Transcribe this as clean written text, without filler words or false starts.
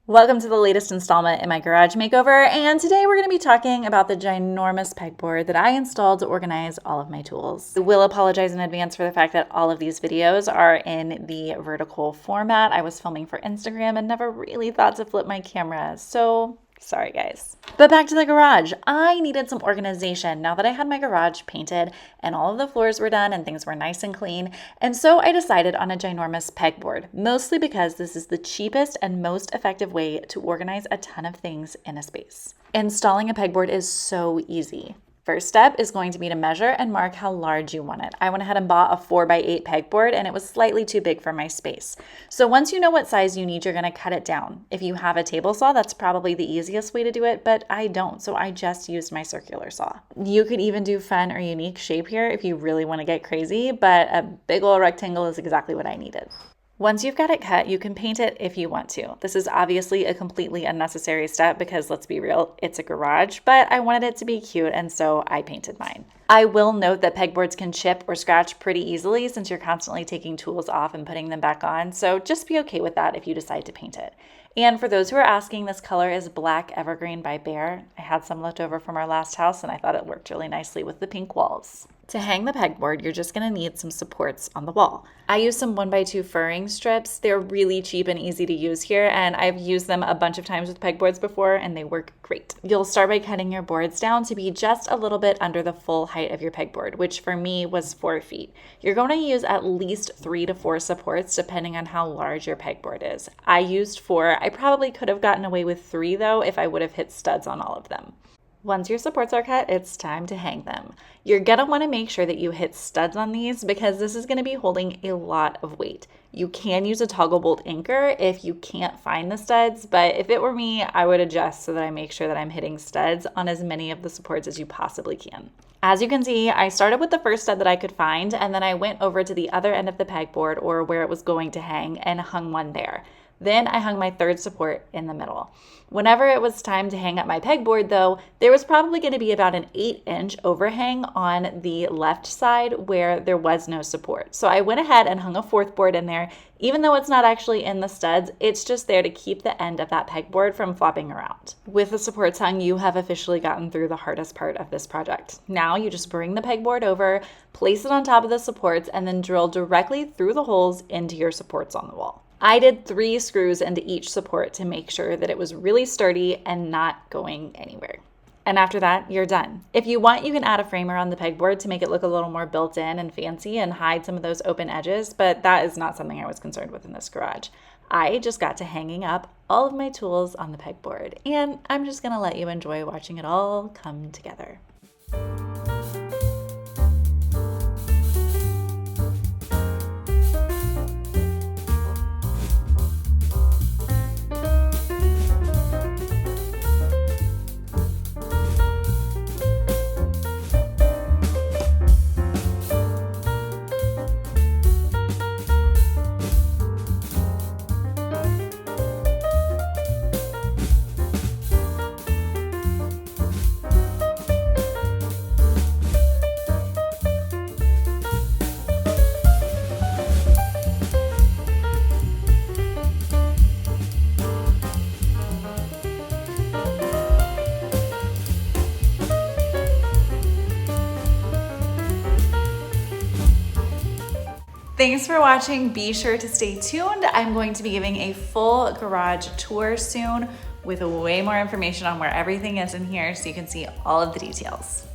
Welcome to the latest installment in my garage makeover, and today we're going to be talking about the ginormous pegboard that I installed to organize all of my tools. I will apologize in advance for the fact that all of these videos are in the vertical format. I was filming for Instagram and never really thought to flip my camera, so sorry guys. But back to the garage. I needed some organization now that I had my garage painted and all of the floors were done and things were nice and clean. And so I decided on a ginormous pegboard, mostly because this is the cheapest and most effective way to organize a ton of things in a space. Installing a pegboard is so easy. First step is going to be to measure and mark how large you want it. I went ahead and bought a 4x8 pegboard and it was slightly too big for my space. So once you know what size you need, you're going to cut it down. If you have a table saw, that's probably the easiest way to do it, but I don't, so I just used my circular saw. You could even do fun or unique shape here if you really want to get crazy, but a big old rectangle is exactly what I needed. Once you've got it cut, you can paint it if you want to. This is obviously a completely unnecessary step because let's be real, it's a garage, but I wanted it to be cute and so I painted mine. I will note that pegboards can chip or scratch pretty easily since you're constantly taking tools off and putting them back on, so just be okay with that if you decide to paint it. And for those who are asking, this color is Black Evergreen by Behr. I had some left over from our last house and I thought it worked really nicely with the pink walls. To hang the pegboard, you're just going to need some supports on the wall. I used some 1x2 furring strips. They're really cheap and easy to use here, and I've used them a bunch of times with pegboards before, and they work great. You'll start by cutting your boards down to be just a little bit under the full height of your pegboard, which for me was 4 feet. You're going to use at least 3 to 4 supports depending on how large your pegboard is. I used 4. I probably could have gotten away with 3 though if I would have hit studs on all of them. Once your supports are cut, it's time to hang them. You're going to want to make sure that you hit studs on these because this is going to be holding a lot of weight. You can use a toggle bolt anchor if you can't find the studs, but if it were me, I would adjust so that I make sure that I'm hitting studs on as many of the supports as you possibly can. As you can see, I started with the first stud that I could find, and then I went over to the other end of the pegboard or where it was going to hang and hung one there. Then I hung my third support in the middle. Whenever it was time to hang up my pegboard though, there was probably going to be about an 8-inch overhang on the left side where there was no support. So I went ahead and hung a fourth board in there. Even though it's not actually in the studs, it's just there to keep the end of that pegboard from flopping around. With the supports hung, you have officially gotten through the hardest part of this project. Now you just bring the pegboard over, place it on top of the supports, and then drill directly through the holes into your supports on the wall. I did 3 screws into each support to make sure that it was really sturdy and not going anywhere. And after that, you're done. If you want, you can add a framer on the pegboard to make it look a little more built in and fancy and hide some of those open edges, but that is not something I was concerned with in this garage. I just got to hanging up all of my tools on the pegboard, and I'm just gonna let you enjoy watching it all come together. Thanks for watching. Be sure to stay tuned. I'm going to be giving a full garage tour soon with way more information on where everything is in here so you can see all of the details.